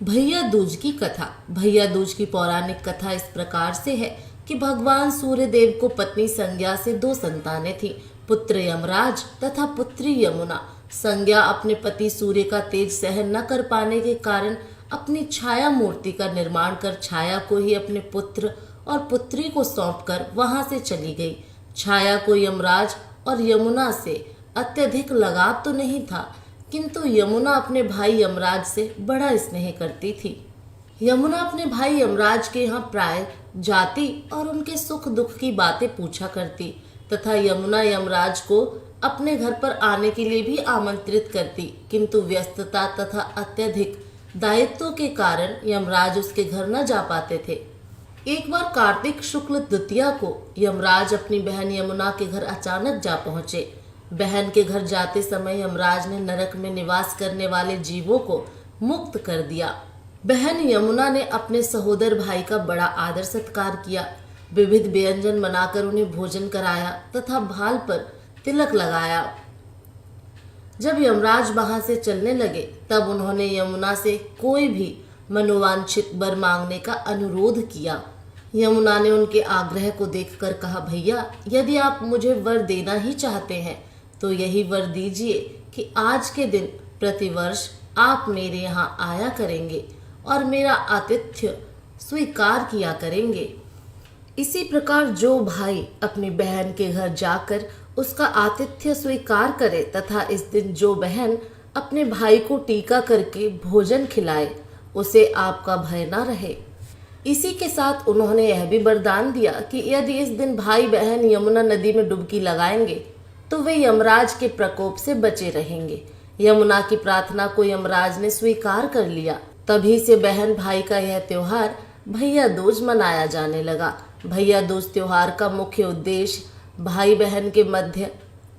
भैया दूज की कथा। भैया दूज की पौराणिक कथा इस प्रकार से है कि भगवान सूर्य देव को पत्नी संज्ञा से दो संतानें थी, पुत्र यमराज तथा पुत्री यमुना। संज्ञा अपने पति सूर्य का तेज सहन न कर पाने के कारण अपनी छाया मूर्ति का निर्माण कर छाया को ही अपने पुत्र और पुत्री को सौंपकर वहां से चली गई। छाया को यमराज और यमुना से अत्यधिक लगाव तो नहीं था, किंतु यमुना अपने भाई यमराज से बड़ा स्नेह करती थी। यमुना अपने भाई यमराज के यहाँ प्राय जाती और उनके सुख दुख की बातें पूछा करती तथा यमुना यमराज को अपने घर पर आने के लिए भी आमंत्रित करती, किंतु व्यस्तता तथा अत्यधिक दायित्व के कारण यमराज उसके घर न जा पाते थे। एक बार कार्तिक शुक्ल द्वितीया को यमराज अपनी बहन यमुना के घर अचानक जा पहुंचे। बहन के घर जाते समय यमराज ने नरक में निवास करने वाले जीवों को मुक्त कर दिया। बहन यमुना ने अपने सहोदर भाई का बड़ा आदर सत्कार किया, विविध व्यंजन बनाकर उन्हें भोजन कराया तथा भाल पर तिलक लगाया। जब यमराज वहां से चलने लगे तब उन्होंने यमुना से कोई भी मनोवांछित वर मांगने का अनुरोध किया। यमुना ने उनके आग्रह को देखकर कहा, भैया यदि आप मुझे वर देना ही चाहते हैं तो यही वर दीजिए कि आज के दिन प्रतिवर्ष आप मेरे यहाँ आया करेंगे और मेरा आतिथ्य स्वीकार किया करेंगे। इसी प्रकार जो भाई अपनी बहन के घर जाकर उसका आतिथ्य स्वीकार करे तथा इस दिन जो बहन अपने भाई को टीका करके भोजन खिलाए उसे आपका भय न रहे। इसी के साथ उन्होंने यह भी वरदान दिया कि यदि इस दिन भाई बहन यमुना नदी में डुबकी लगाएंगे तो वे यमराज के प्रकोप से बचे रहेंगे। यमुना की प्रार्थना को यमराज ने स्वीकार कर लिया। तभी से बहन भाई का यह त्योहार भैया दूज मनाया जाने लगा। भैया दूज त्योहार का मुख्य उद्देश्य भाई बहन के मध्य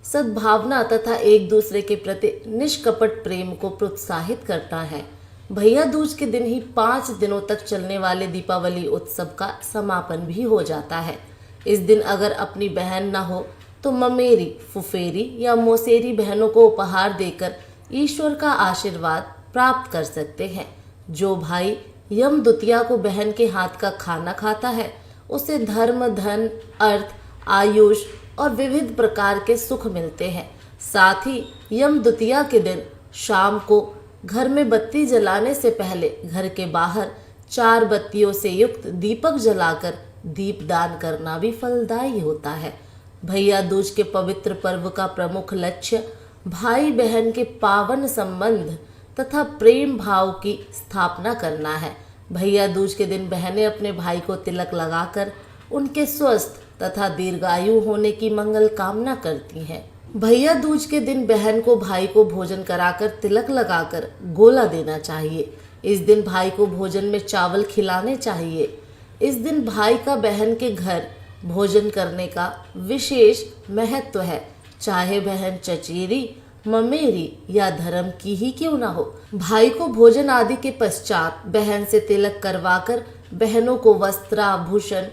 सद्भावना तथा एक दूसरे के प्रति निष्कपट प्रेम को प्रोत्साहित करता है। भैया दूज के दिन ही 5 दिनों तक चलने वाले दीपावली उत्सव का समापन भी हो जाता है। इस दिन अगर अपनी बहन न हो तो ममेरी, फुफेरी या मौसेरी बहनों को उपहार देकर ईश्वर का आशीर्वाद प्राप्त कर सकते हैं। जो भाई यम द्वितीया को बहन के हाथ का खाना खाता है उसे धर्म, धन, अर्थ, आयुष और विविध प्रकार के सुख मिलते हैं। साथ ही यम द्वितीया के दिन शाम को घर में बत्ती जलाने से पहले घर के बाहर 4 बत्तियों से युक्त दीपक जलाकर दीपदान करना भी फलदायी होता है। भैया दूज के पवित्र पर्व का प्रमुख लक्ष्य भाई बहन के पावन संबंध तथा प्रेम भाव की स्थापना करना है। भैया दूज के दिन बहनें अपने भाई को तिलक लगाकर उनके स्वस्थ तथा दीर्घायु होने की मंगल कामना करती हैं। भैया दूज के दिन बहन को भाई को भोजन कराकर तिलक लगाकर गोला देना चाहिए। इस दिन भाई को भोजन में चावल खिलाने चाहिए। इस दिन भाई का बहन के घर भोजन करने का विशेष महत्व है, चाहे बहन चचेरी, ममेरी या धर्म की ही क्यों ना हो। भाई को भोजन आदि के पश्चात बहन से तिलक करवाकर बहनों को वस्त्राभूषण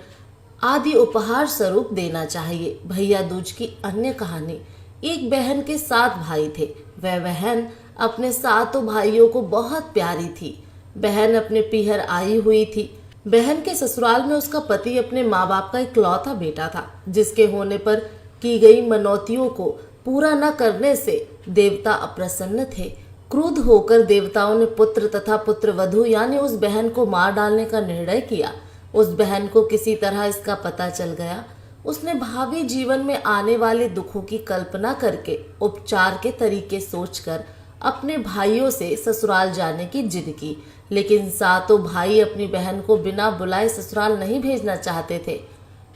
आदि उपहार स्वरूप देना चाहिए। भैया दूज की अन्य कहानी। एक बहन के 7 भाई थे। वह बहन अपने 7 भाइयों को बहुत प्यारी थी। बहन अपने पीहर आई हुई थी। बहन के ससुराल में उसका पति अपने माँ बाप का इकलौता बेटा था, जिसके होने पर की गई मनौतियों को पूरा न करने से देवता अप्रसन्न थे। क्रुद्ध होकर देवताओं ने पुत्र तथा पुत्र वधू यानी उस बहन को मार डालने का निर्णय किया। उस बहन को किसी तरह इसका पता चल गया। उसने भावी जीवन में आने वाले दुखों की कल्पना करके उपचार के तरीके सोचकर अपने भाइयों से ससुराल जाने की जिद की, लेकिन 7 भाई अपनी बहन को बिना बुलाए ससुराल नहीं भेजना चाहते थे।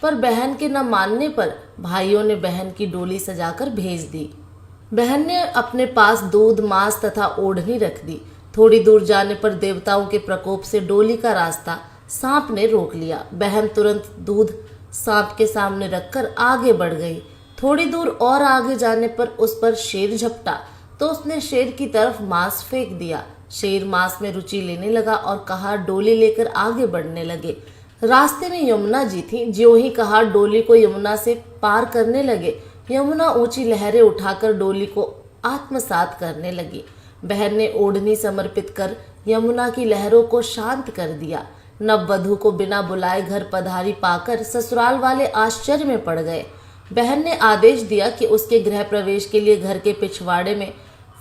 पर बहन के न मानने पर भाइयों ने बहन की डोली सजाकर भेज दी। बहन ने अपने पास दूध, मांस तथा ओढ़नी रख दी। थोड़ी दूर जाने पर देवताओं के प्रकोप से डोली का रास्ता सांप ने रोक लिया। बहन तुरंत दूध सांप के सामने रखकर आगे बढ़ गई। थोड़ी दूर और आगे जाने पर उस पर शेर झपटा तो उसने शेर की तरफ मांस फेंक दिया। शेर मांस में रुचि लेने लगा और कहा डोली लेकर आगे बढ़ने लगे। रास्ते में यमुना जी थी। ज्यों ही कहा डोली को यमुना से पार करने लगे। यमुना ऊंची लहरें उठाकर डोली को आत्मसात करने लगी। बहन ने ओढ़नी समर्पित कर यमुना की लहरों को शांत कर दिया। नववधू को बिना बुलाए घर पधारी पाकर ससुराल वाले आश्चर्य में पड़ गए। बहन ने आदेश दिया कि उसके गृह प्रवेश के लिए घर के पिछवाड़े में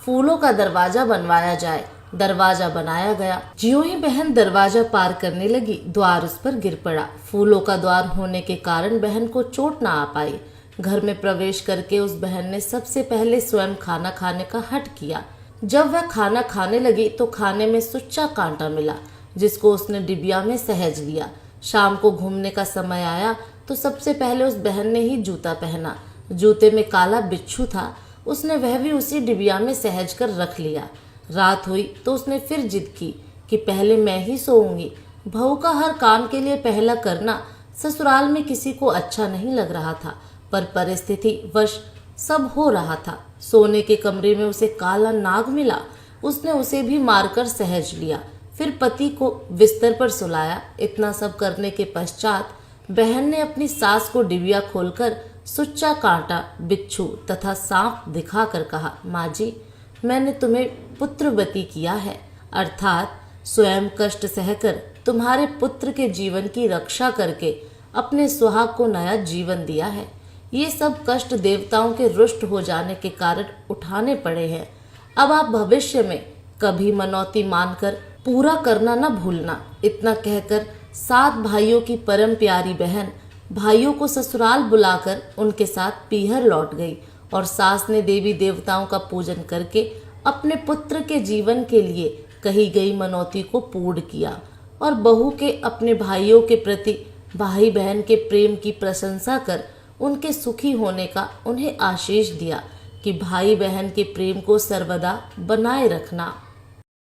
फूलों का दरवाजा बनवाया जाए। दरवाजा बनाया गया। ज्यों ही बहन दरवाजा पार करने लगी, द्वार उस पर गिर पड़ा। फूलों का द्वार होने के कारण बहन को चोट ना आ पाई। घर में प्रवेश करके उस बहन ने सबसे पहले स्वयं खाना खाने का हठ किया। जब वह खाना खाने लगी तो खाने में सुच्चा कांटा मिला, जिसको उसने डिबिया में सहेज लिया। शाम को घूमने का समय आया तो सबसे पहले उस बहन ने ही जूता पहना। जूते में काला बिच्छू था, उसने वह भी उसी डिबिया में सहेज कर रख लिया। रात हुई तो उसने फिर जिद की कि पहले मैं ही सोऊंगी। बहू का हर काम के लिए पहला करना ससुराल में किसी को अच्छा नहीं लग रहा था, पर परिस्थिति वश सब हो रहा था। सोने के कमरे में उसे काला नाग मिला, उसने उसे भी मारकर सहेज लिया। फिर पति को बिस्तर पर सुलाया। इतना सब करने के पश्चात बहन ने अपनी सास को डिबिया खोलकर सुच्चा कांटा, बिच्छू तथा सांप दिखाकर कहा, माँ जी, मैंने तुम्हें पुत्रवती किया है, अर्थात स्वयं कष्ट सहकर तुम्हारे पुत्र के जीवन की रक्षा करके अपने सुहाग को नया जीवन दिया है। ये सब कष्ट देवताओं के रुष्ट हो जाने के कारण उठाने पड़े हैं। अब आप भविष्य में कभी मनौती मानकर पूरा करना न भूलना। इतना कहकर 7 भाइयों की परम प्यारी बहन भाइयों को ससुराल बुलाकर उनके साथ पीहर लौट गई और सास ने देवी देवताओं का पूजन करके अपने पुत्र के जीवन के लिए कही गई मनौती को पूर्ण किया और बहू के अपने भाइयों के प्रति भाई बहन के प्रेम की प्रशंसा कर उनके सुखी होने का उन्हें आशीष दिया कि भाई बहन के प्रेम को सर्वदा बनाए रखना।